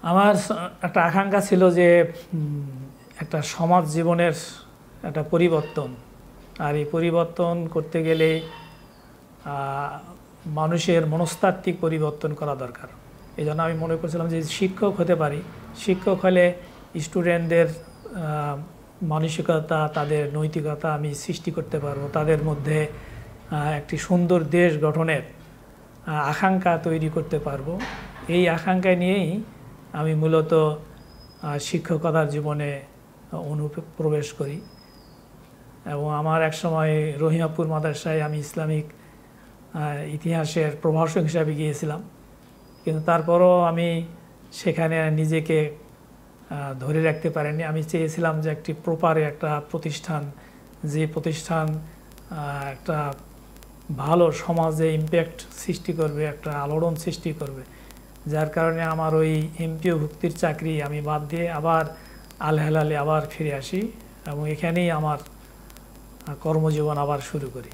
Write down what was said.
আমার একটা আকাঙ্ক্ষা ছিল যে একটা সমাজ জীবনের একটা পরিবর্তন, আর এই পরিবর্তন করতে গেলে মানুষের মনস্তাত্ত্বিক পরিবর্তন করা দরকার। এই জন্য আমি মনে করছিলাম যে শিক্ষক হতে পারি। শিক্ষক হলে স্টুডেন্টদের মানসিকতা, তাদের নৈতিকতা আমি সৃষ্টি করতে পারবো, তাদের মধ্যে একটি সুন্দর দেশ গঠনের আকাঙ্ক্ষা তৈরি করতে পারবো। এই আকাঙ্ক্ষা নিয়েই আমি মূলত শিক্ষকতার জীবনে অনুপ্রবেশ করি। এবং আমার একসময় রহিমাপুর মাদ্রাসায় আমি ইসলামিক ইতিহাসের প্রভাষক হিসাবে গিয়েছিলাম, কিন্তু তারপরও আমি সেখানে নিজেকে ধরে রাখতে পারিনি। আমি চেয়েছিলাম যে একটি প্রপারে একটা প্রতিষ্ঠান, যে প্রতিষ্ঠান একটা ভালো সমাজে ইম্প্যাক্ট সৃষ্টি করবে, একটা আলোড়ন সৃষ্টি করবে। যার কারণে আমার ওই এমপিও ভুক্তির চাকরি আমি বাদ দিয়ে আবার আল হেলালে আবার ফিরে আসি এবং এখানেই আমার কর্মজীবন আবার শুরু করি।